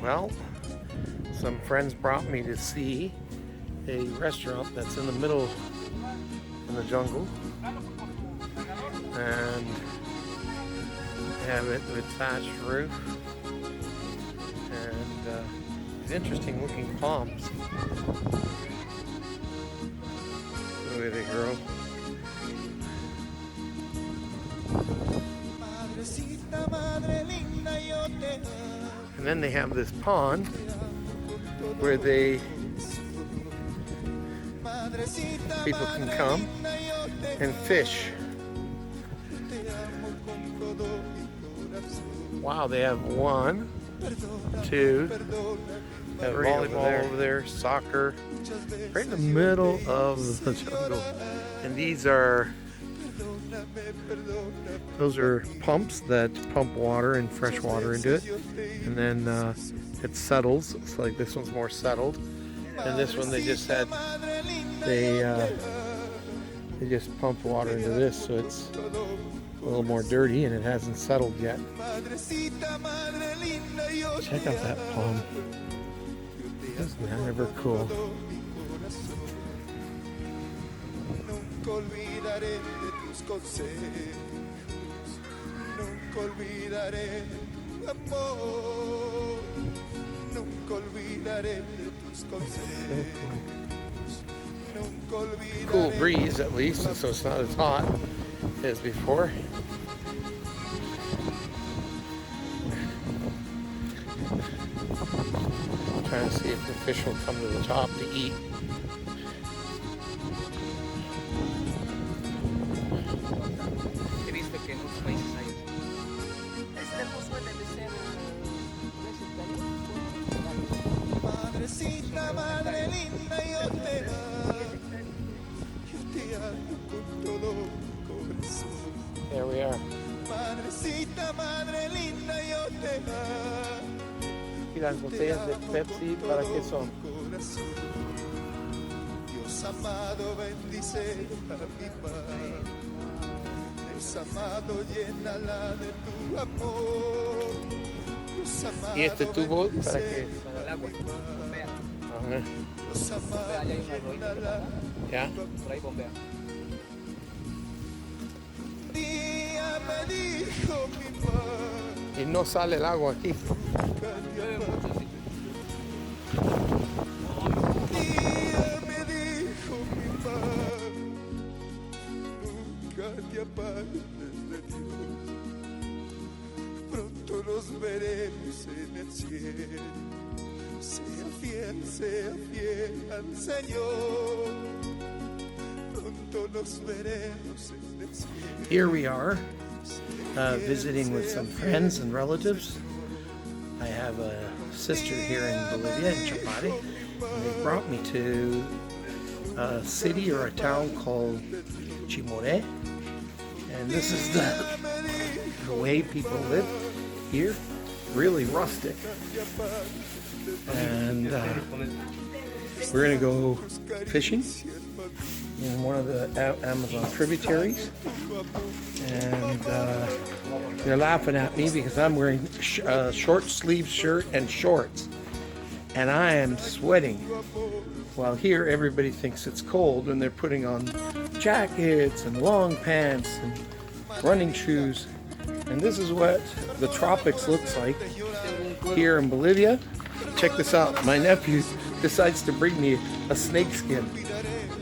Well, some friends brought me to see a restaurant that's in the middle in the jungle, and they have it with thatched roof and these interesting looking palms. The way they grow. And then they have this pond where people can come and fish. Wow, they have 1, 2, have volleyball over there, soccer, right in the middle of the jungle. And those are pumps that pump water and fresh water into it, and then it settles. It's like this one's more settled, and this one they just pumped water into this, so it's a little more dirty and it hasn't settled yet. Check out that palm. Isn't that ever cool? Cool breeze at least, so it's not as hot as before. Trying to see if the fish will come to the top to eat. There we are. ¿Y las botellas de Pepsi para qué son? Dios amado, bendice a mi paz. Dios amado, llénala de tu amor. Dios amado, ¿y este tubo para qué? Para el agua. Bombea. Ajá. Dios amado, allá hay un arroyo. ¿Ya? Por ahí bombea. Y no sale el agua aquí. Pronto nos veremos en el cielo. Sea fiel al Señor. Pronto nos veremos en el cielo. Here we are. Visiting with some friends and relatives. I have a sister here in Bolivia, in Chimore, and they brought me to a city or a town called Chimore, and this is the way people live here, really rustic. And we're going to go fishing in one of the Amazon tributaries, and they're laughing at me because I'm wearing a short sleeve shirt and shorts, and I am sweating. While here everybody thinks it's cold and they're putting on jackets and long pants and running shoes, and this is what the tropics looks like here in Bolivia. Check this out. My nephew decides to bring me a snake skin.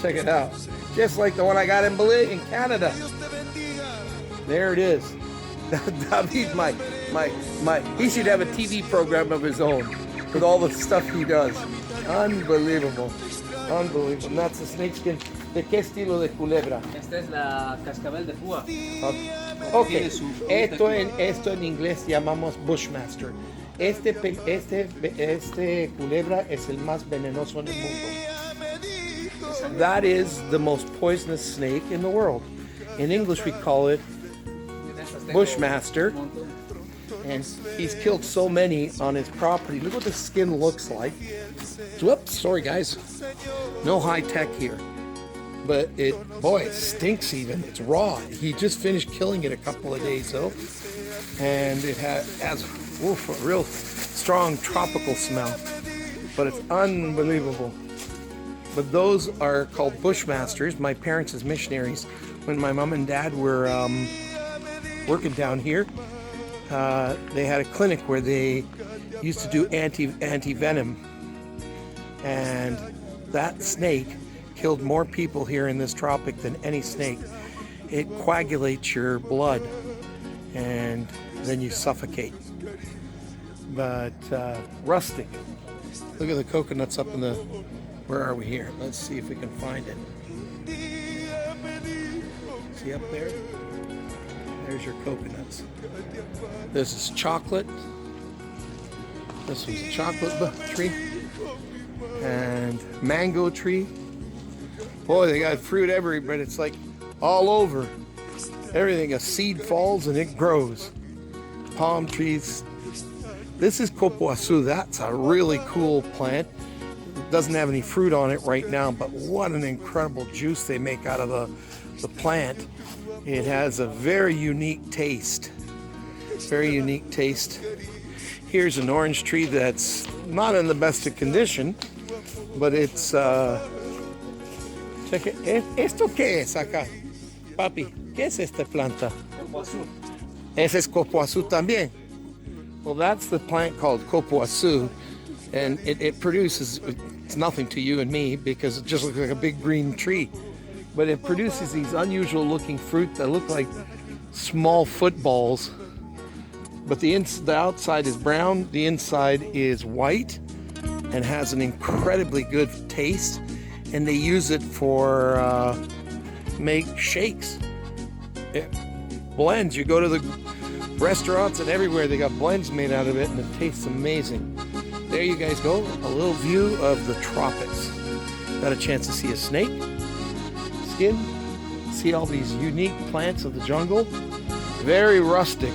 Check it out. Just like the one I got in Bolivia, in Canada. There it is. David, he should have a TV program of his own with all the stuff he does. Unbelievable. Unbelievable. And that's a snake skin. ¿De qué estilo de culebra? Esta es la cascabel de púa. Okay. Esto en inglés llamamos bushmaster. Este culebra es el más venenoso en el mundo. That is the most poisonous snake in the world. In English we call it bushmaster, and he's killed so many on his property. Look what the skin looks like. Whoops, sorry guys. No high tech here. but boy, it stinks even. It's raw. He just finished killing it a couple of days ago, and it has a real strong tropical smell, but it's unbelievable. But those are called bushmasters. My parents as missionaries, when my mom and dad were working down here, they had a clinic where they used to do anti-venom, and that snake killed more people here in this tropic than any snake. It coagulates your blood, and then you suffocate. But rustic. Look at the coconuts up in the... Where are we here? Let's see if we can find it. See up there? There's your coconuts. This is chocolate. This one's a chocolate tree. And mango tree. Boy, they got fruit everywhere, but it's like all over. Everything, a seed falls and it grows. Palm trees. This is copoasu. That's a really cool plant. It doesn't have any fruit on it right now, but what an incredible juice they make out of the plant. It has a very unique taste. Very unique taste. Here's an orange tree that's not in the best of condition, but it's check it. ¿Esto qué es acá? Papi, ¿qué es esta planta? Ese es copoasu también. Well, that's the plant called copoasu, and it produces, it's nothing to you and me because it just looks like a big green tree, but it produces these unusual looking fruit that look like small footballs, but the outside is brown, the inside is white, and has an incredibly good taste, and they use it for make shakes. Blends. You go to the restaurants and everywhere, they got blends made out of it, and it tastes amazing. There you guys go, a little view of the tropics. Got a chance to see a snake skin, see all these unique plants of the jungle. Very rustic.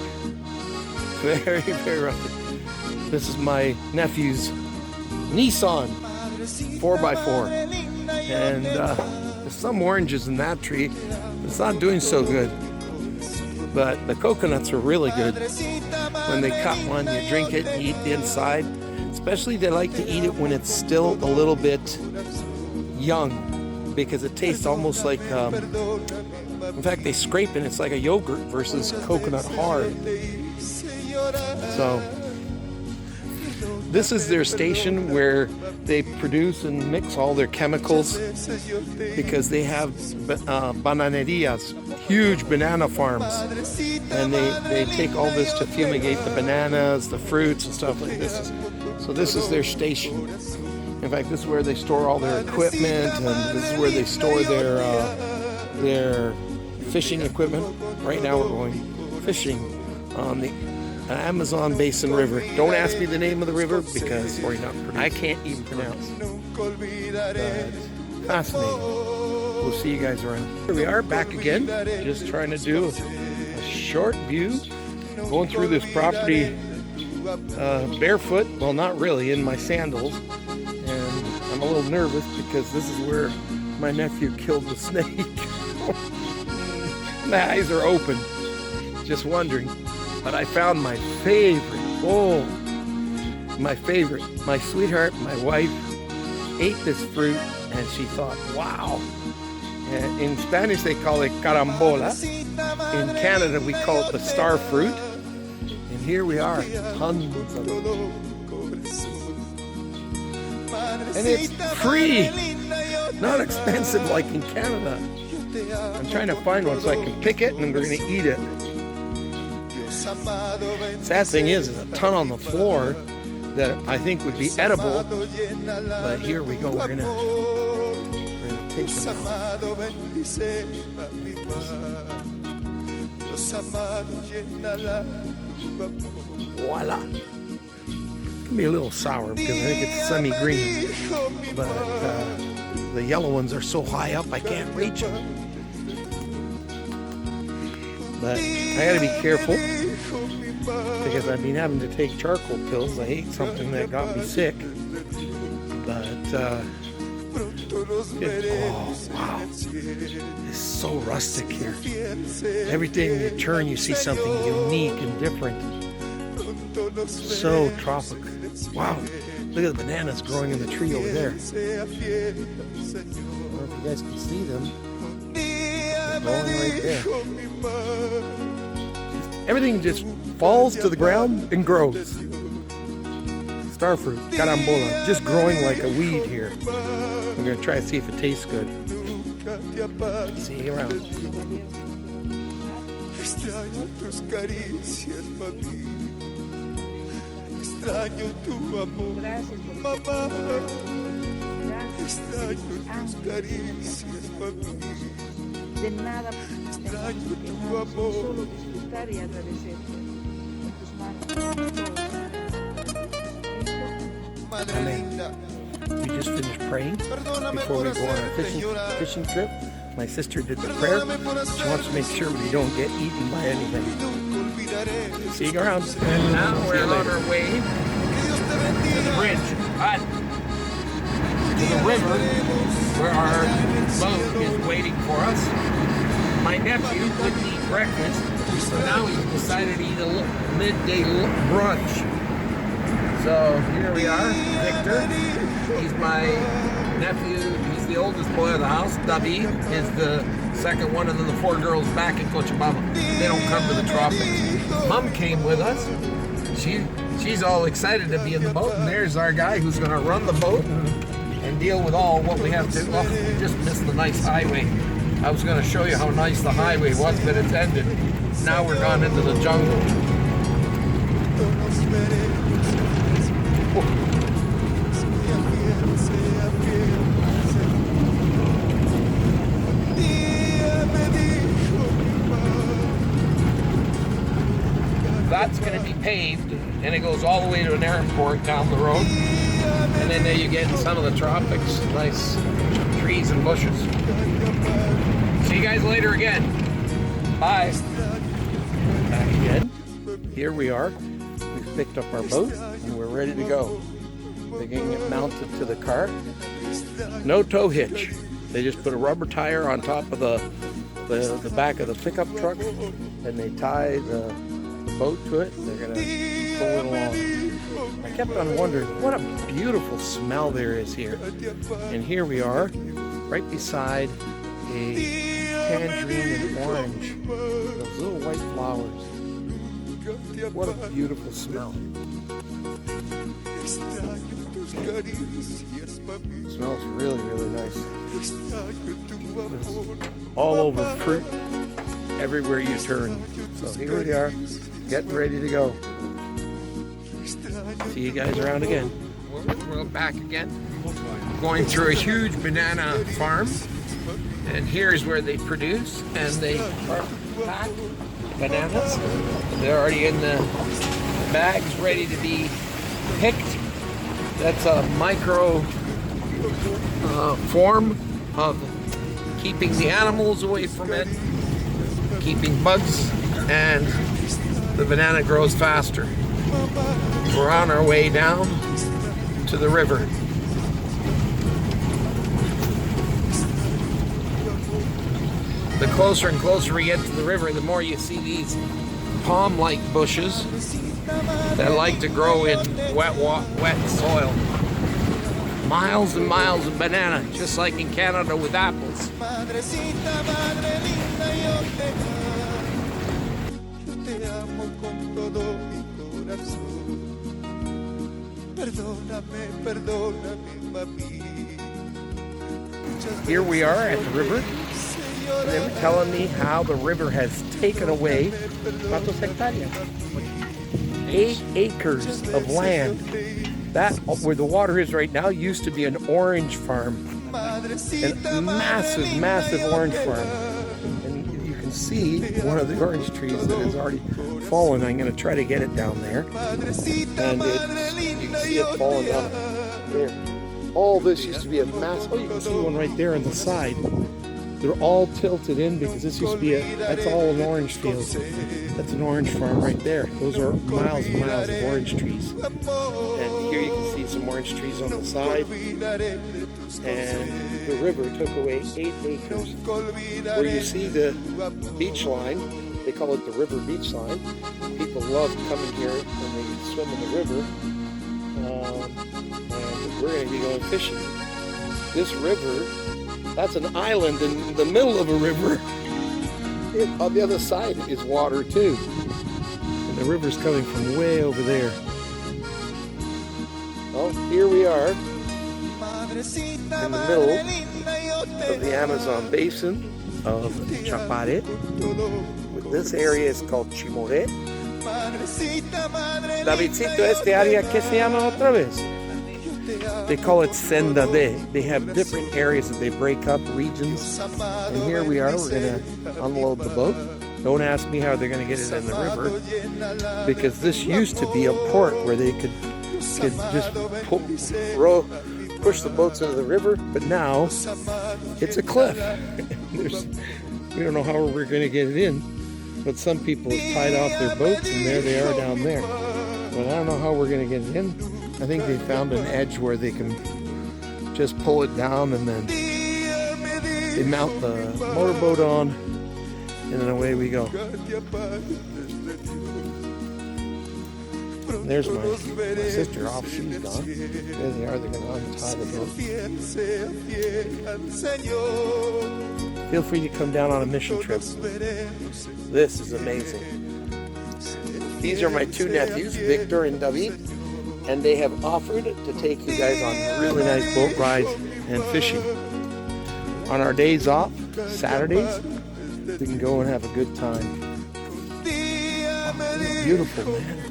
Very, very rustic. This is my nephew's Nissan 4x4. And there's some oranges in that tree. It's not doing so good. But the coconuts are really good. When they cut one, you drink it and eat the inside. Especially they like to eat it when it's still a little bit young, because it tastes almost like, in fact, they scrape it, it's like a yogurt versus coconut hard. So this is their station where they produce and mix all their chemicals, because they have bananerias, huge banana farms, and they take all this to fumigate the bananas, the fruits and stuff like this. So this is their station. In fact, this is where they store all their equipment, and this is where they store their fishing equipment. Right now we're going fishing on the Amazon Basin River. Don't ask me the name of the river because I can't even pronounce it. Fascinating. We'll see you guys around. Here we are back again, just trying to do a short view, going through this property barefoot. Well, not really, in my sandals, and I'm a little nervous because this is where my nephew killed the snake. My eyes are open, just wondering. But I found my favorite. Oh, my favorite. My sweetheart, my wife, ate this fruit, and she thought, wow. And in Spanish, they call it carambola. In Canada, we call it the star fruit. And here we are, tons of it. And it's free, not expensive like in Canada. I'm trying to find one so I can pick it, and we're going to eat it. Sad thing is, there's a ton on the floor that I think would be edible, but here we go. We're gonna take them out. Voila! It's gonna be a little sour because I think it's semi-green, but the yellow ones are so high up I can't reach them. But I gotta be careful, because I've been having to take charcoal pills. I ate something that got me sick. But Oh, wow. It's so rustic here. Every day you turn, you see something unique and different. So tropical. Wow. Look at the bananas growing in the tree over there. I don't know if you guys can see them. They're growing right there. Everything just falls to the ground and grows. Starfruit, carambola, just growing like a weed here. I'm going to try to see if it tastes good. See you around. Extraño tu amor, mamá. Extraño tus caricias, mami. De nada, Extraño tu amor. solo disfrutar y agradecerte. En tus manos. Madre linda. We just finished praying before we go on our fishing trip. My sister did the prayer. She wants to make sure we don't get eaten by anything. See you around. And now we're on our way to the bridge, to the river, where our boat is waiting for us. My nephew couldn't eat breakfast, so now he's decided to eat a midday brunch. So here we are, Victor. He's my nephew. He's the oldest boy of the house. David is the second one, and then the 4 girls back in Cochabamba. They don't come to the tropics. Mom came with us. She's all excited to be in the boat, and there's our guy who's going to run the boat and deal with all what we have to. Oh, we just missed the nice highway. I was going to show you how nice the highway was, but it's ended. Now we're gone into the jungle. That's going to be paved, and it goes all the way to an airport down the road. And then there you get in some of the tropics, nice trees and bushes. See you guys later again. Bye. Back again. Here we are. We've picked up our boat and we're ready to go. They're getting it mounted to the car. No tow hitch. They just put a rubber tire on top of the back of the pickup truck, and they tie the boat to it. They're gonna pull it along. I kept on wondering what a beautiful smell there is here. And here we are, right beside a tangerine and orange. Those little white flowers. What a beautiful smell. It smells really, really nice. It's all over fruit everywhere you turn. So here we are, getting ready to go. See you guys around again. We're back again. Going through a huge banana farm. And here's where they produce, and they pack bananas. They're already in the bags, ready to be picked. That's a micro form of keeping the animals away from it, keeping bugs, and the banana grows faster. We're on our way down to the river. The closer and closer we get to the river, the more you see these palm-like bushes that like to grow in wet soil. Miles and miles of banana, just like in Canada with apples. Here we are at the river. And they were telling me how the river has taken away 8 acres of land. That, where the water is right now, used to be an orange farm. A massive, massive orange farm. And you can see one of the orange trees that has already fallen. I'm going to try to get it down there. And you can see it falling down there. All this used to be a massive, you can see one right there on the side. They're all tilted in because this used to be that's all an orange field. That's an orange farm right there. Those are miles and miles of orange trees. And here you can see some orange trees on the side. And the river took away 8 acres. Where you see the beach line, they call it the river beach line. People love coming here when they swim in the river. And we're going to be going fishing. This river, that's an island in the middle of a river. On the other side is water too. And the river's coming from way over there. Well, here we are in the middle of the Amazon basin of Chapare. This area is called Chimore. Davidcito, este área, ¿qué se llama otra vez? They call it Senda de. They have different areas that they break up, regions. And here we are, we're going to unload the boat. Don't ask me how they're going to get it in the river, because this used to be a port where they could just push the boats into the river, but now it's a cliff. We don't know how we're going to get it in, but some people have tied off their boats, and there they are down there. But I don't know how we're going to get it in. I think they found an edge where they can just pull it down, and then they mount the motorboat on, and then away we go. There's my sister off, she's gone. There they are, they're going to untie the boat. Feel free to come down on a mission trip. This is amazing. These are my 2 nephews, Victor and David, and they have offered to take you guys on really nice boat rides and fishing. On our days off, Saturdays, we can go and have a good time. It's beautiful, man.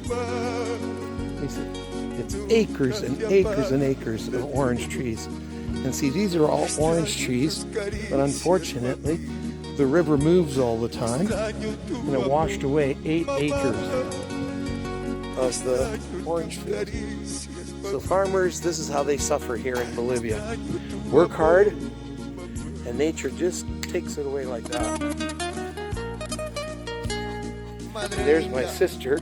It's acres and acres and acres of orange trees. And see, these are all orange trees, but unfortunately, the river moves all the time, and it washed away 8 acres of the orange field. So farmers, this is how they suffer here in Bolivia. Work hard, and nature just takes it away like that. And there's my sister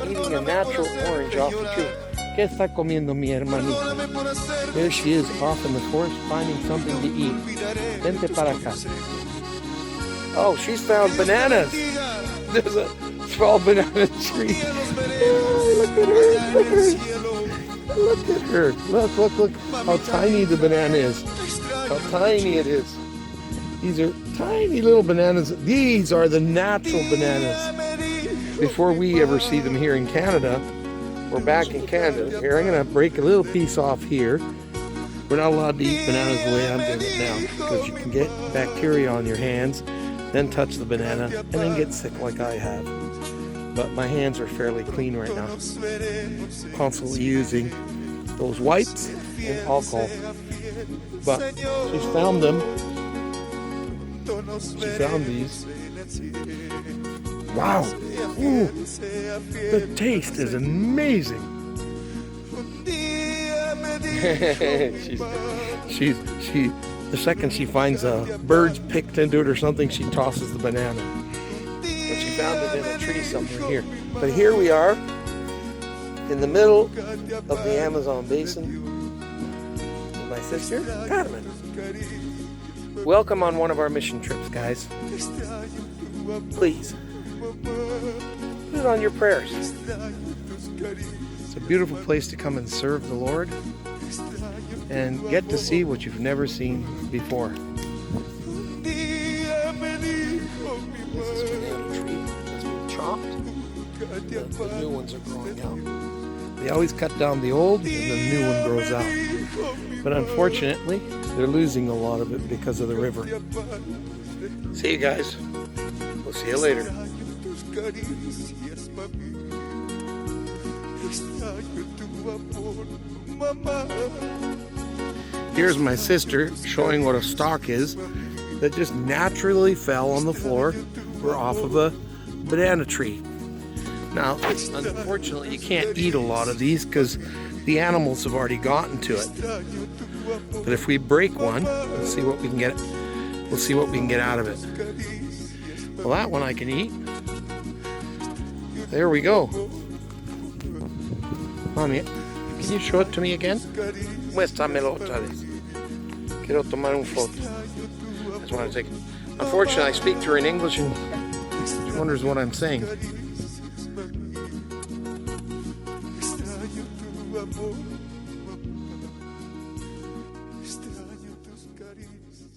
eating a natural orange off the tree. ¿Qué está comiendo mi hermanita? There she is, off in the forest, finding something to eat. Vente para acá. Oh, she's found bananas. There's a small banana tree. Oh, look at her. Look at her. Look how tiny the banana is. How tiny it is. These are tiny little bananas. These are the natural bananas. Before we ever see them here in Canada, we're back in Canada. Here, I'm going to break a little piece off here. We're not allowed to eat bananas the way I'm doing it now, because you can get bacteria on your hands, then touch the banana, and then get sick like I have. But my hands are fairly clean right now. Constantly using those wipes and alcohol. But she's found them. She found these. Wow. Ooh, the taste is amazing. The second she finds birds picked into it or something, she tosses the banana. But she found it in a tree somewhere here. But here we are in the middle of the Amazon basin with my sister, Carmen. Welcome on one of our mission trips, guys. Please, put it on your prayers. It's a beautiful place to come and serve the Lord and get to see what you've never seen before. This is a banana tree that's been chopped. The new ones are growing out. They always cut down the old and the new one grows out. But unfortunately, they're losing a lot of it because of the river. See you guys. We'll see you later. Here's my sister showing what a stalk is that just naturally fell on the floor or off of a banana tree. Now, unfortunately, you can't eat a lot of these because the animals have already gotten to it. But if we break one, we'll see what we can get. We'll see what we can get out of it. Well, that one I can eat. There we go. Mommy, can you show it to me again? Muéstramelo otra vez. Quiero tomar un foto. I just want to take. Unfortunately, I speak to her in English and she wonders what I'm saying. Extraño tu amor.